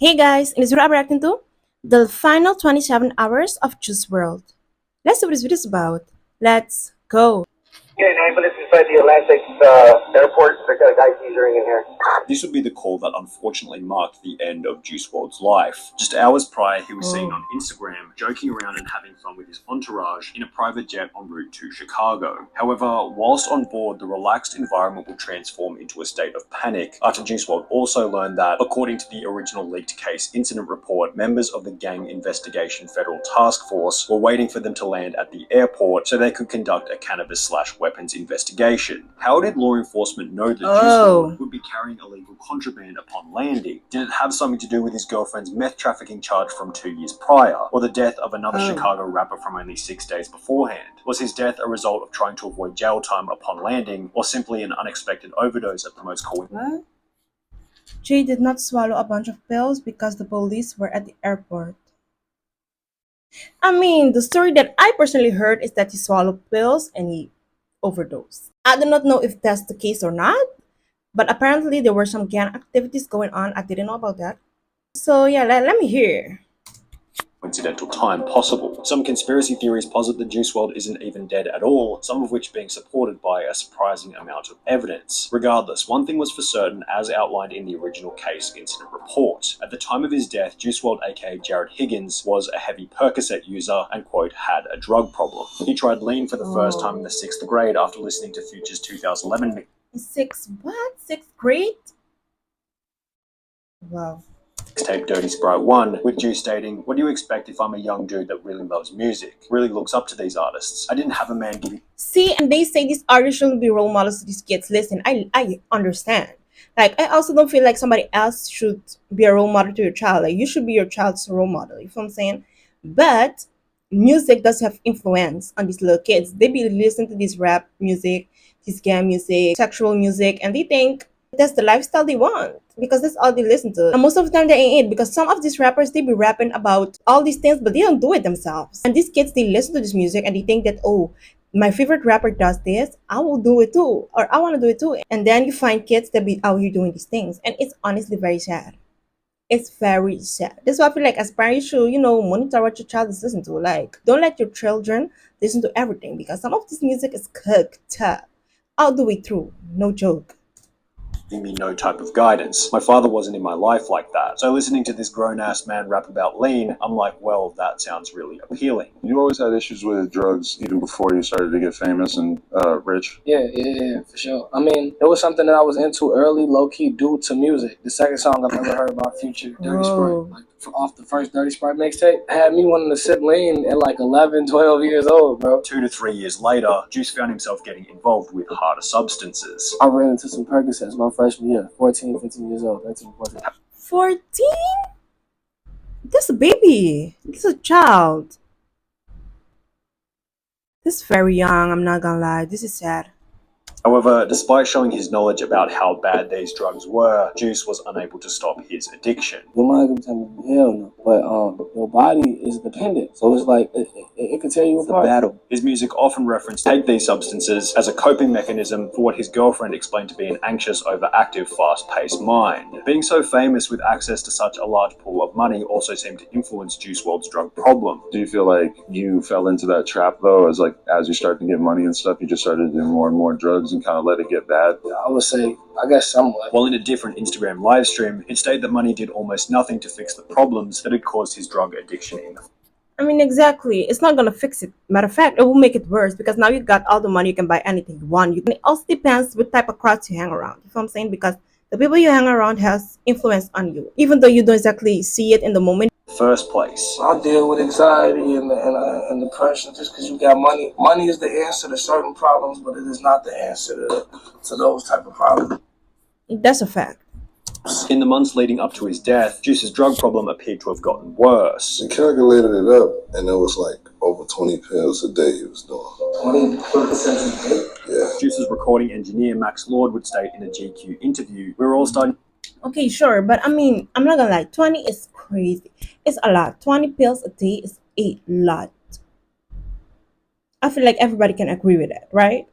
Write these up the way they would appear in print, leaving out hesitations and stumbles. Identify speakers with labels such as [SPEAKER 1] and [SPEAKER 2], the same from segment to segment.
[SPEAKER 1] Hey guys, in this video I'm reacting to the final 27 hours of Juice World. Let's see what this video is about. Let's go.
[SPEAKER 2] Yeah, 9 minutes inside the Atlantic airport. They got a guy teasering in here.
[SPEAKER 3] This would be the call that unfortunately marked the end of Juice WRLD's life. Just hours prior, he was seen on Instagram joking around and having fun with his entourage in a private jet en route to Chicago. However, whilst on board, the relaxed environment would transform into a state of panic after Juice WRLD also learned that, according to the original leaked case incident report, members of the Gang Investigation Federal Task Force were waiting for them to land at the airport so they could conduct a cannabis/weapons investigation. How did law enforcement know that Juice WRLD would be carrying illegal contraband upon landing? Did it have something to do with his girlfriend's meth trafficking charge from 2 years prior, or the death of another Chicago rapper from only 6 days beforehand? Was his death a result of trying to avoid jail time upon landing, or simply an unexpected overdose that promotes
[SPEAKER 1] What? Jay did not swallow a bunch of pills because the police were at the airport. I mean, the story that I personally heard is that he swallowed pills and he overdosed. I do not know if that's the case or not, but apparently there were some gang activities going on. I didn't know about that. So yeah, let me hear.
[SPEAKER 3] coincidental time possible. Some conspiracy theories posit that Juice WRLD isn't even dead at all, some of which being supported by a surprising amount of evidence. Regardless, one thing was for certain, as outlined in the original case incident report. At the time of his death, Juice WRLD aka Jared Higgins was a heavy Percocet user and, quote, had a drug problem. He tried lean for the first time in the 6th grade after listening to Future's 2011
[SPEAKER 1] Sixth grade? Wow.
[SPEAKER 3] mixtape Dirty Sprite 1, with Juice stating, "What do you expect if I'm a young dude that really loves music, really looks up to these artists? I didn't have a man giving..."
[SPEAKER 1] See, and they say these artists shouldn't be role models to these kids. Listen, I understand. Like, I also don't feel like somebody else should be a role model to your child. Like, you should be your child's role model. You feel what I'm saying? But music does have influence on these little kids. They be listening to this rap music, this gang music, sexual music, and they think that's the lifestyle they want because that's all they listen to. And most of the time they ain't it, because some of these rappers, they be rapping about all these things, but they don't do it themselves. And these kids, they listen to this music and they think that, oh, my favorite rapper does this, I will do it too, or I want to do it too. And then you find kids that be out here doing these things, and it's honestly very sad. It's very sad. That's why I feel like as parents, you should, monitor what your child is listening to. Like, don't let your children listen to everything, because some of this music is cooked up all the way through. No joke.
[SPEAKER 3] me no type of guidance. My father wasn't in my life like that. So listening to this grown-ass man rap about lean, I'm like, well, that sounds really appealing.
[SPEAKER 4] You always had issues with drugs even before you started to get famous and rich?
[SPEAKER 5] Yeah, for sure. I mean, it was something that I was into early, low-key, due to music. The second song I've ever heard about Future, Dirty Sprite, like off the first Dirty Sprite mixtape, had me wanting to sip lean at like 11, 12 years old, bro.
[SPEAKER 3] 2 to 3 years later, Juice found himself getting involved with harder substances.
[SPEAKER 5] I ran into some Percocets my freshman year, 14, 15 years old, 13, 14.
[SPEAKER 1] 14? This a baby. This is a child. This is very young, I'm not gonna lie. This is sad.
[SPEAKER 3] However, despite showing his knowledge about how bad these drugs were, Juice was unable to stop his addiction.
[SPEAKER 5] Your mind can tell me, hell no. But your body is dependent. So it's like, it can tear you apart.
[SPEAKER 3] Battle. His music often referenced take these substances as a coping mechanism for what his girlfriend explained to be an anxious, overactive, fast-paced mind. Being so famous with access to such a large pool of money also seemed to influence Juice WRLD's drug problem.
[SPEAKER 4] Do you feel like you fell into that trap though, as you started to get money and stuff, you just started to do more and more drugs and kind of let it get bad?
[SPEAKER 5] I would say, I guess somewhat.
[SPEAKER 3] While in a different Instagram livestream, it stated that money did almost nothing to fix the problems that had caused his drug addiction in the...
[SPEAKER 1] I mean, exactly. It's not gonna fix it. Matter of fact, it will make it worse, because now you got all the money, you can buy anything you want. It also depends what type of crowds you hang around. You know what I'm saying? Because the people you hang around has influence on you, even though you don't exactly see it in the moment.
[SPEAKER 3] First place.
[SPEAKER 5] I deal with anxiety and depression just because you got money. Money is the answer to certain problems, but it is not the answer to those type of problems.
[SPEAKER 1] That's a fact.
[SPEAKER 3] In the months leading up to his death, Juice's drug problem appeared to have gotten worse.
[SPEAKER 6] We calculated it up, and it was like over 20 pills a day he was doing.
[SPEAKER 5] 20% a day?
[SPEAKER 6] Yeah.
[SPEAKER 3] Juice's recording engineer, Max Lord, would state in a GQ interview, "We're all starting..."
[SPEAKER 1] Okay, sure, but I mean, I'm not gonna lie, 20 is crazy. It's a lot. 20 pills a day is a lot. I feel like everybody can agree with that, right?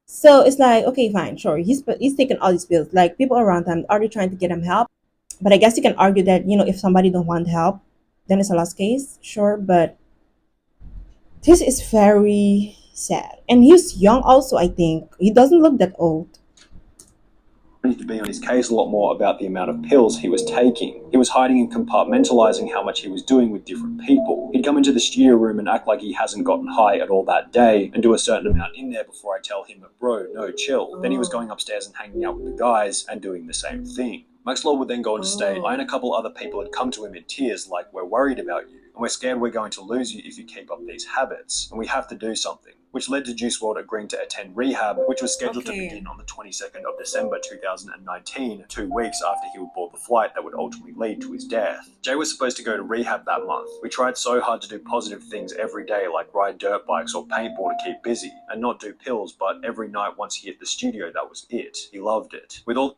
[SPEAKER 1] So it's like, okay, fine, sure. He's taking all these pills. Like, people around him, are they trying to get him help? But I guess you can argue that, if somebody don't want help, then it's a lost case, sure. But this is very sad. And he's young also, I think. He doesn't look that old.
[SPEAKER 3] Needed to be on his case a lot more about the amount of pills he was taking. He was hiding and compartmentalizing how much he was doing with different people. He'd come into the studio room and act like he hasn't gotten high at all that day and do a certain amount in there before I tell him, bro, no, chill. Then he was going upstairs and hanging out with the guys and doing the same thing. Max Lord would then go on to state, I and a couple other people had come to him in tears like, we're worried about you, and we're scared we're going to lose you if you keep up these habits, and we have to do something. Which led to Juice WRLD agreeing to attend rehab, which was scheduled to begin on the 22nd of December 2019, 2 weeks after he would board the flight that would ultimately lead to his death. Jay was supposed to go to rehab that month. We tried so hard to do positive things every day, like ride dirt bikes or paintball to keep busy, and not do pills, but every night once he hit the studio, that was it. He loved it. With all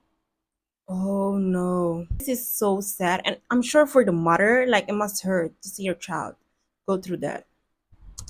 [SPEAKER 1] Oh no. This is so sad. And I'm sure for the mother, like it must hurt to see your child go through that.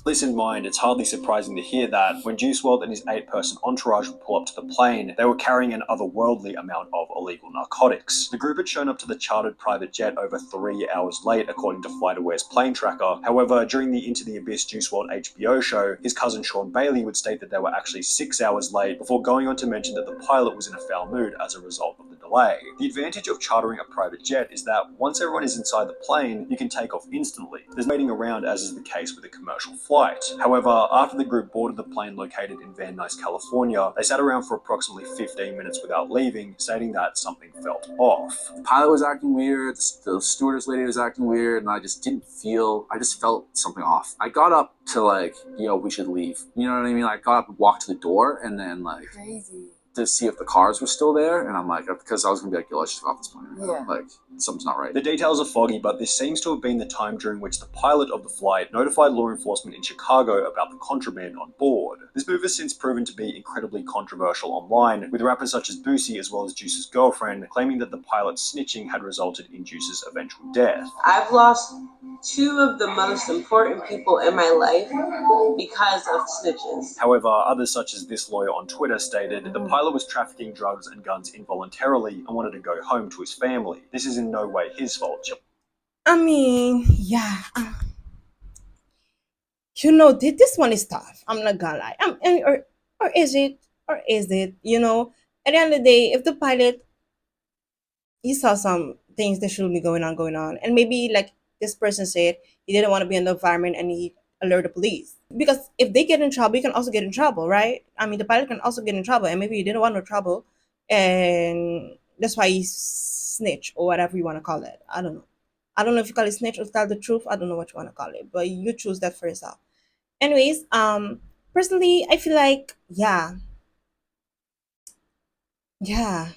[SPEAKER 3] this in mind, it's hardly surprising to hear that when Juice WRLD and his 8-person entourage would pull up to the plane, they were carrying an otherworldly amount of illegal narcotics. The group had shown up to the chartered private jet over 3 hours late, according to FlightAware's plane tracker. However, during the Into the Abyss Juice WRLD HBO show, his cousin Sean Bailey would state that they were actually 6 hours late before going on to mention that the pilot was in a foul mood as a result of the delay. The advantage of chartering a private jet is that once everyone is inside the plane, you can take off instantly. There's waiting around, as is the case with a commercial flight. However, after the group boarded the plane located in Van Nuys, California, they sat around for approximately 15 minutes without leaving, stating that something felt off.
[SPEAKER 7] The pilot was acting weird, the stewardess lady was acting weird, and I just felt something off. I got up to like, we should leave. You know what I mean? I got up and walked to the door, and then like, crazy, to see if the cars were still there, and I'm like, because I was gonna be like, yo, let's just go off this plane. Yeah. Like, something's not right.
[SPEAKER 3] The details are foggy, but this seems to have been the time during which the pilot of the flight notified law enforcement in Chicago about the contraband on board. This move has since proven to be incredibly controversial online, with rappers such as Boosie as well as Juice's girlfriend claiming that the pilot's snitching had resulted in Juice's eventual death.
[SPEAKER 8] I've lost two of the most important people in my life because of snitches.
[SPEAKER 3] However, others such as this lawyer on Twitter stated the pilot was trafficking drugs and guns involuntarily and wanted to go home to his family. This is in no way his fault.
[SPEAKER 1] I mean, yeah. This one is tough. I'm not gonna lie. Or is it? Or is it? At the end of the day, if the pilot, he saw some things that shouldn't be going on, and maybe like this person said, he didn't want to be in the environment, and he alerted the police. Because if they get in trouble, you can also get in trouble, right? I mean, the pilot can also get in trouble, and maybe he didn't want no trouble, and that's why he snitch or whatever you want to call it. I don't know. I don't know if you call it snitch or tell the truth. I don't know what you want to call it, but you choose that for yourself. Anyways, personally, I feel like yeah, yeah,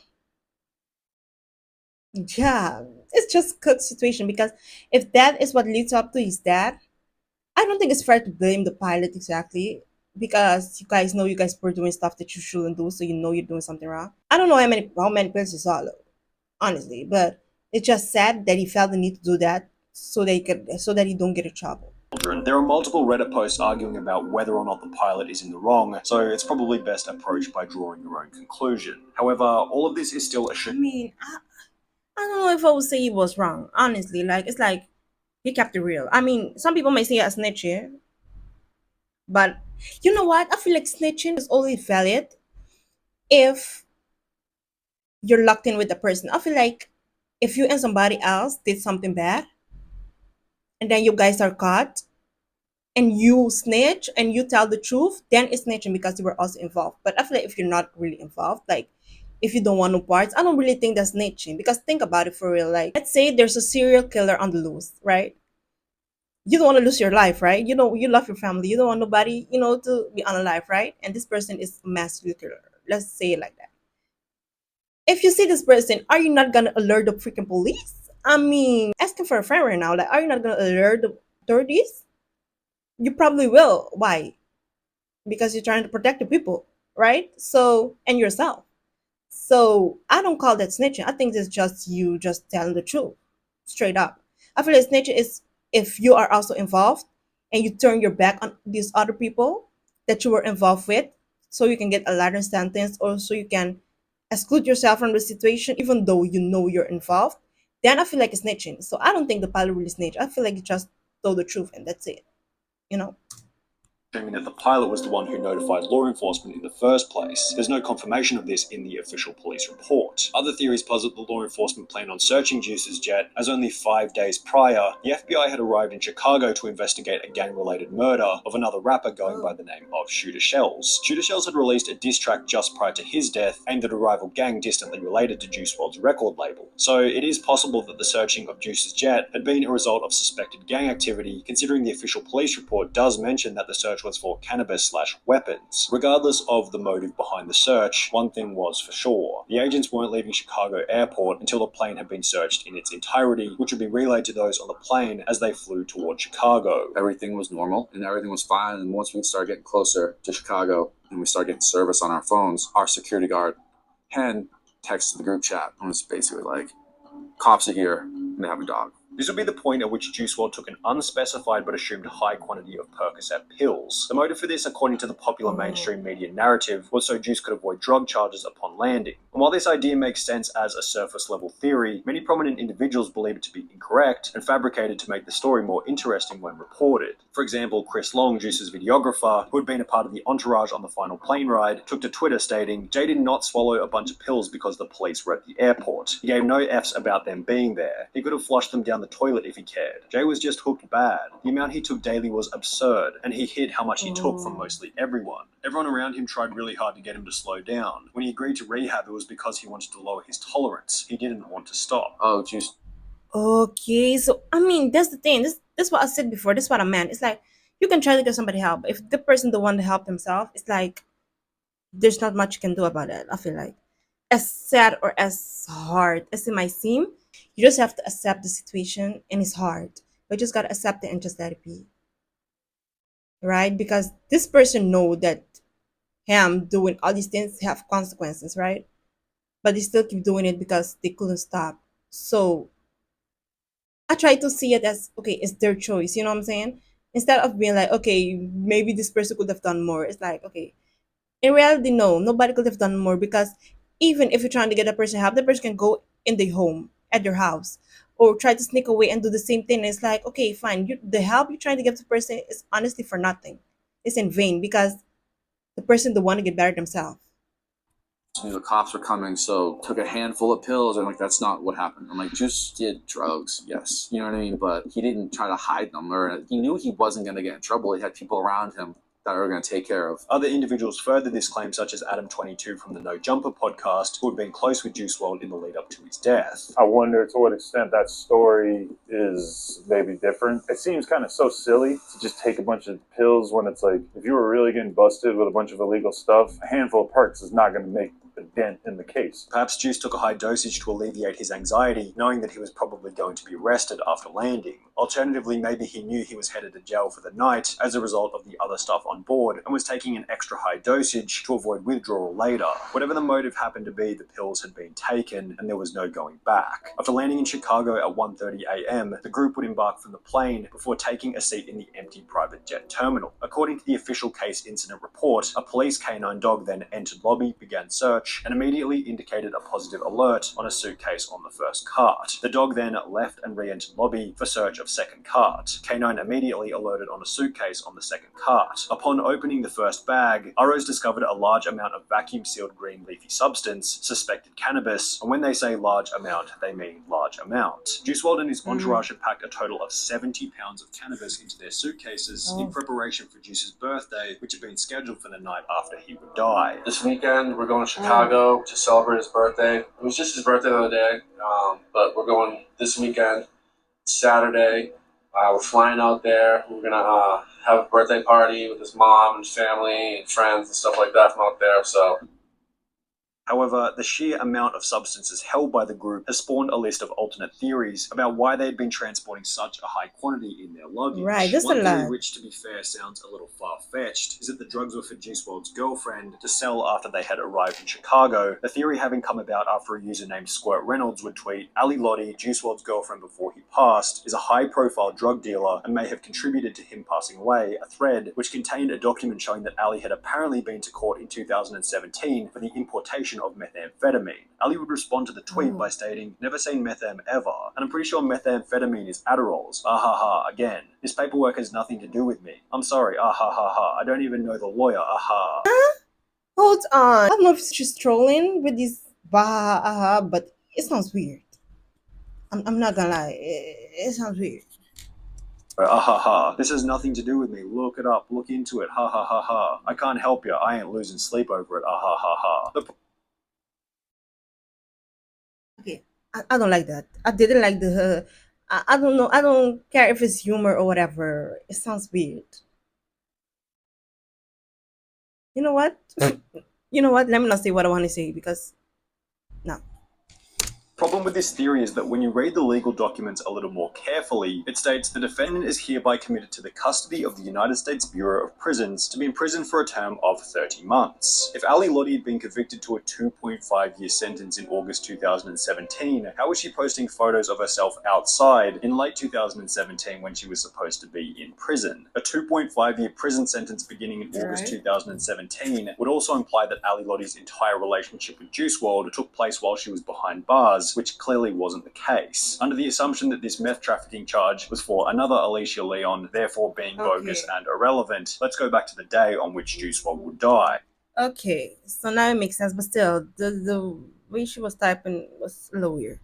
[SPEAKER 1] it's just good situation because if that is what leads up to his death, I don't think it's fair to blame the pilot exactly because you guys were doing stuff that you shouldn't do, so you're doing something wrong. I don't know how many pills he saw, honestly, but it's just sad that he felt the need to do that so that he don't get in trouble.
[SPEAKER 3] There are multiple Reddit posts arguing about whether or not the pilot is in the wrong, so it's probably best approached by drawing your own conclusion. However, all of this is still a
[SPEAKER 1] I mean, I don't know if I would say he was wrong, honestly. Like, it's like he kept it real. I mean, some people may say a snitch here, but you know what? I feel like snitching is only valid if you're locked in with the person. I feel like if you and somebody else did something bad and then you guys are caught and you snitch and you tell the truth, then it's snitching because you were also involved. But I feel like if you're not really involved, like if you don't want no parts, I don't really think that's snitching because think about it for real. Like, let's say there's a serial killer on the loose, right? You don't want to lose your life, right? You love your family. You don't want nobody, to be unalive, right? And this person is a mass serial killer. Let's say it like that. If you see this person, are you not gonna alert the freaking police? I mean, asking for a friend right now, like, are you not gonna alert the authorities? You probably will. Why? Because you're trying to protect the people, right? So, and yourself. So, I don't call that snitching. I think it's just you just telling the truth, straight up. I feel like snitching is if you are also involved and you turn your back on these other people that you were involved with, so you can get a lighter sentence, or so you can exclude yourself from the situation, even though you know you're involved. then I feel like it's snitching. So I don't think the pilot really snitched. I feel like he just told the truth and that's it. You know.
[SPEAKER 3] Assuming that the pilot was the one who notified law enforcement in the first place. There's no confirmation of this in the official police report. Other theories posit the law enforcement planned on searching Juice's jet, as only 5 days prior, the FBI had arrived in Chicago to investigate a gang-related murder of another rapper going by the name of Shooter Shells. Shooter Shells had released a diss track just prior to his death, aimed at a rival gang distantly related to Juice WRLD's record label. So it is possible that the searching of Juice's jet had been a result of suspected gang activity, considering the official police report does mention that the search was for cannabis/weapons. Regardless of the motive behind the search, one thing was for sure. The agents weren't leaving Chicago Airport until the plane had been searched in its entirety, which would be relayed to those on the plane as they flew toward Chicago.
[SPEAKER 7] Everything was normal and everything was fine. And once we started getting closer to Chicago and we started getting service on our phones, our security guard, Hen, texted the group chat and was basically like, cops are here and they have a dog.
[SPEAKER 3] This would be the point at which Juice WRLD took an unspecified but assumed high quantity of Percocet pills. The motive for this, according to the popular mainstream media narrative, was so Juice could avoid drug charges upon landing. And while this idea makes sense as a surface-level theory, many prominent individuals believe it to be incorrect and fabricated to make the story more interesting when reported. For example, Chris Long, Juice's videographer, who had been a part of the entourage on the final plane ride, took to Twitter stating, "Jay did not swallow a bunch of pills because the police were at the airport. He gave no Fs about them being there. He could have flushed them down the toilet if he cared. Jay was just hooked bad. The amount he took daily was absurd, and he hid how much he took from mostly everyone. Everyone around him tried really hard to get him to slow down. When he agreed to rehab, it was because he wanted to lower his tolerance. He didn't want to stop."
[SPEAKER 7] Oh, Juice.
[SPEAKER 1] Okay, so I mean that's the thing. This what I said before. This is what I meant. It's like you can try to get somebody help, but if the person the one to help themselves, it's like there's not much you can do about it. I feel like as sad or as hard as it might seem, you just have to accept the situation, and it's hard. But you just gotta accept it and just let it be, right? Because this person know that him doing all these things have consequences, right? But they still keep doing it because they couldn't stop. So I try to see it as okay, it's their choice. You know what I'm saying? Instead of being like, okay, maybe this person could have done more. It's like, okay, in reality, no, nobody could have done more because even if you're trying to get a person help, the person can go in their home at your house or try to sneak away and do the same thing. It's like, okay, fine. The help you're trying to give the person is honestly for nothing. It's in vain because the person don't want to get better themselves.
[SPEAKER 7] Knew the cops were coming, so took a handful of pills, and like that's not what happened. I'm like, Juice did drugs, yes, you know what I mean, but he didn't try to hide them, or he knew he wasn't going to get in trouble. He had people around him that were going to take care of.
[SPEAKER 3] Other individuals furthered this claim, such as Adam22 from the No Jumper podcast, who had been close with Juice WRLD in the lead up to his death.
[SPEAKER 4] I wonder to what extent that story is maybe different. It seems kind of so silly to just take a bunch of pills when it's like, if you were really getting busted with a bunch of illegal stuff, a handful of perks is not going to make a dent in the case.
[SPEAKER 3] Perhaps Juice took a high dosage to alleviate his anxiety, knowing that he was probably going to be arrested after landing. Alternatively, maybe he knew he was headed to jail for the night as a result of the other stuff on board and was taking an extra high dosage to avoid withdrawal later. Whatever the motive happened to be, the pills had been taken and there was no going back. After landing in Chicago at 1:30 a.m., the group would embark from the plane before taking a seat in the empty private jet terminal. According to the official case incident report, a police canine dog then entered lobby, began search, and immediately indicated a positive alert on a suitcase on the first cart. The dog then left and re-entered lobby for search of second cart. Canine immediately alerted on a suitcase on the second cart. Upon opening the first bag, ROs discovered a large amount of vacuum-sealed green leafy substance, suspected cannabis, and when they say large amount, they mean large amount. Juice WRLD and his entourage had packed a total of 70 pounds of cannabis into their suitcases in preparation for Juice's birthday, which had been scheduled for the night after he would die.
[SPEAKER 5] This weekend, we're going to Chicago to celebrate his birthday. It was just his birthday the other day, but we're going this weekend, Saturday. We're flying out there. We're going to have a birthday party with his mom and family and friends and stuff like that from out there. So.
[SPEAKER 3] However, the sheer amount of substances held by the group has spawned a list of alternate theories about why they had been transporting such a high quantity in their luggage.
[SPEAKER 1] Right, that's a
[SPEAKER 3] One theory
[SPEAKER 1] lot.
[SPEAKER 3] which, to be fair, sounds a little far-fetched far-fetched is that the drugs were for Juice WRLD's girlfriend to sell after they had arrived in Chicago, the theory having come about after a user named Squirt Reynolds would tweet, Ali Lottie, Juice WRLD's girlfriend before he passed, is a high-profile drug dealer and may have contributed to him passing away, a thread which contained a document showing that Ali had apparently been to court in 2017 for the importation of methamphetamine. Ali would respond to the tweet by stating, "Never seen methem ever, and I'm pretty sure methamphetamine is Adderalls. Ah ha ha, again. This paperwork has nothing to do with me. I'm sorry, ah ha ha ha. I don't even know the lawyer, ah ha."
[SPEAKER 1] Hold on. I don't know if she's trolling with this bah, but it sounds weird. I'm not gonna lie. It sounds weird.
[SPEAKER 3] Ah ha ha. This has nothing to do with me. Look it up. Look into it. Ha ha ha ha. I can't help you. I ain't losing sleep over it. Ah ha ha ha.
[SPEAKER 1] Okay, I don't like that. I didn't like the. I don't know. I don't care if it's humor or whatever. It sounds weird. You know what? You know what? Let me not say what I want to say because no.
[SPEAKER 3] Problem with this theory is that when you read the legal documents a little more carefully, it states the defendant is hereby committed to the custody of the United States Bureau of Prisons to be imprisoned for a term of 30 months. If Ali Lottie had been convicted to a 2.5-year sentence in August 2017, how was she posting photos of herself outside in late 2017 when she was supposed to be in prison? A 2.5-year prison sentence beginning in August
[SPEAKER 1] Right.
[SPEAKER 3] 2017 would also imply that Ali Lottie's entire relationship with Juice WRLD took place while she was behind bars, which clearly wasn't the case. Under the assumption that this meth trafficking charge was for another Alicia Leon, therefore being bogus
[SPEAKER 1] Okay.
[SPEAKER 3] and irrelevant, let's go back to the day on which Juice WRLD would die.
[SPEAKER 1] Okay, so now it makes sense, but still, the way she was typing was a little weird.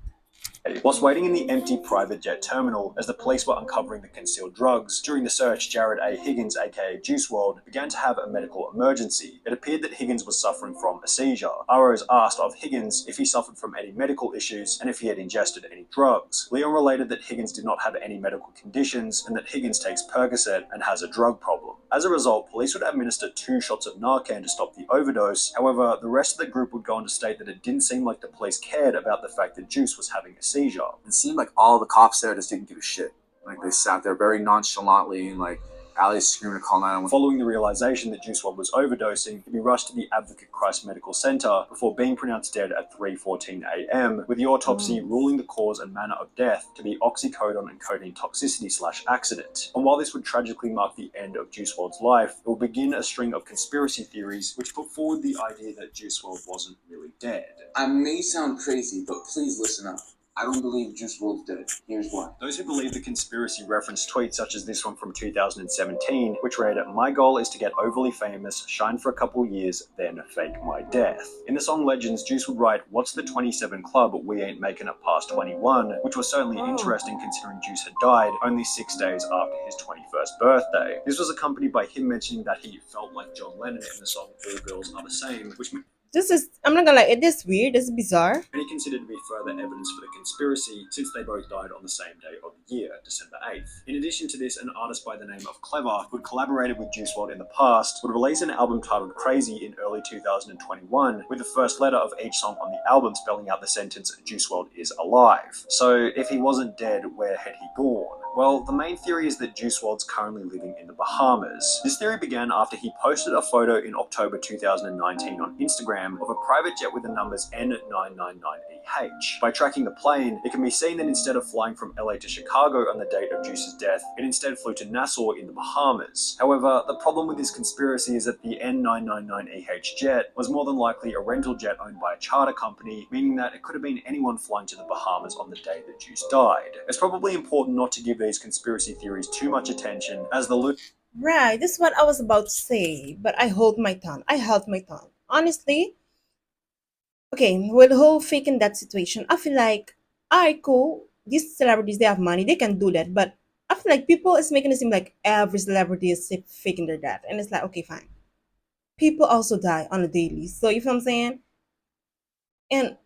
[SPEAKER 3] Whilst waiting in the empty private jet terminal as the police were uncovering the concealed drugs, during the search, Jared A. Higgins, aka Juice WRLD, began to have a medical emergency. It appeared that Higgins was suffering from a seizure. ROs asked of Higgins if he suffered from any medical issues and if he had ingested any drugs. Leon related that Higgins did not have any medical conditions and that Higgins takes Percocet and has a drug problem. As a result, police would administer 2 shots of Narcan to stop the overdose. However, the rest of the group would go on to state that it didn't seem like the police cared about the fact that Juice was having a seizure.
[SPEAKER 7] It seemed like all the cops there just didn't give a shit. Like they sat there very nonchalantly and like Ali's screaming to call 911.
[SPEAKER 3] Following the realization that Juice WRLD was overdosing, he'd be rushed to the Advocate Christ Medical Center before being pronounced dead at 3:14 a.m., with the autopsy ruling the cause and manner of death to be oxycodone and codeine toxicity/accident. And while this would tragically mark the end of Juice WRLD's life, it will begin a string of conspiracy theories which put forward the idea that Juice WRLD wasn't really dead.
[SPEAKER 9] I may sound crazy, but please listen up. I don't believe Juice WRLD's dead. Here's why.
[SPEAKER 3] Those who believe the conspiracy reference tweets such as this one from 2017, which read, "My goal is to get overly famous, shine for a couple years, then fake my death." In the song Legends, Juice would write, "What's the 27 club? We ain't making it past 21," which was certainly interesting considering Juice had died only 6 days after his 21st birthday. This was accompanied by him mentioning that he felt like John Lennon in the song All Girls Are the Same, which
[SPEAKER 1] This is, I'm not gonna lie, it is weird, it's bizarre.
[SPEAKER 3] many considered to be further evidence for the conspiracy, since they both died on the same day of the year, December 8th. In addition to this, an artist by the name of Clever, who had collaborated with Juice WRLD in the past, would release an album titled Crazy in early 2021, with the first letter of each song on the album spelling out the sentence, "Juice WRLD is alive." So, if he wasn't dead, where had he gone? Well, the main theory is that Juice WRLD's currently living in the Bahamas. This theory began after he posted a photo in October 2019 on Instagram of a private jet with the numbers N999EH. By tracking the plane, it can be seen that instead of flying from LA to Chicago on the date of Juice's death, it instead flew to Nassau in the Bahamas. However, the problem with this conspiracy is that the N999EH jet was more than likely a rental jet owned by a charter company, meaning that it could have been anyone flying to the Bahamas on the day that Juice died. It's probably important not to give these conspiracy theories too much attention, as the
[SPEAKER 1] Right, this is what I was about to say, but I hold my tongue. I held my tongue. Honestly, okay, with the whole faking that situation, I feel like, alright, cool. These celebrities, they have money, they can do that, but I feel like people is making it seem like every celebrity is faking their death, and it's like, okay, fine. People also die on a daily, so you feel what I'm saying? And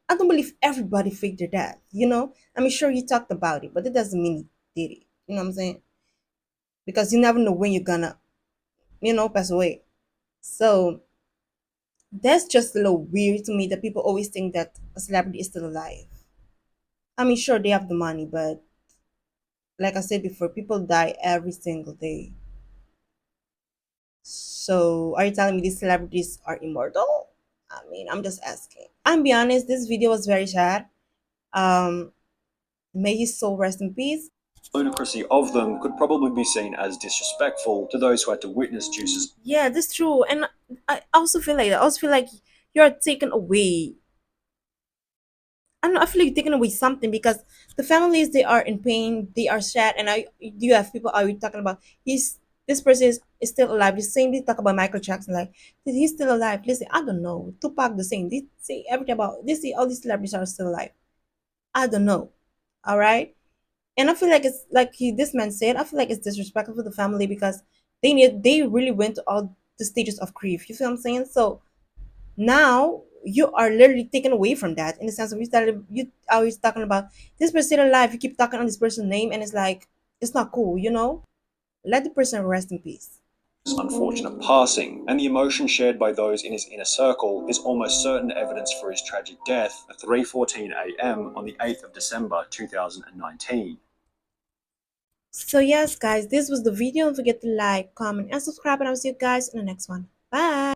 [SPEAKER 1] I don't believe everybody faked their death, you know? I mean, sure, he talked about it, but it doesn't mean he did it. You know what I'm saying? Because you never know when you're gonna, pass away. So that's just a little weird to me that people always think that a celebrity is still alive. I mean, sure, they have the money, but like I said before, people die every single day. So are you telling me these celebrities are immortal? I mean, I'm just asking. I'm be honest, this video was very sad. Um, may his soul rest in peace.
[SPEAKER 3] Ludicrousy of them could probably be seen as disrespectful to those who had to witness Juice's.
[SPEAKER 1] Yeah, that's true. And I also feel like that. I also feel like you're taken away. I don't know, I feel like you're taking away something because the families, they are in pain, they are sad, and I you have people are you talking about this person is still alive. The same they talk about Michael Jackson, like he's still alive. Listen, I don't know. Tupac the same. They say everything about this all these celebrities are still alive. I don't know. All right. And I feel like it's like this man said, I feel like it's disrespectful to the family because they really went to all the stages of grief. You feel what I'm saying? So now you are literally taken away from that in the sense of you always talking about this person alive, you keep talking on this person's name, and it's like it's not cool, you know. Let the person rest in peace.
[SPEAKER 3] Unfortunate passing, and the emotion shared by those in his inner circle is almost certain evidence for his tragic death at 3:14 a.m. on the 8th of December 2019.
[SPEAKER 1] So yes guys, this was the video. Don't forget to like, comment, and subscribe, and I'll see you guys in the next one. Bye.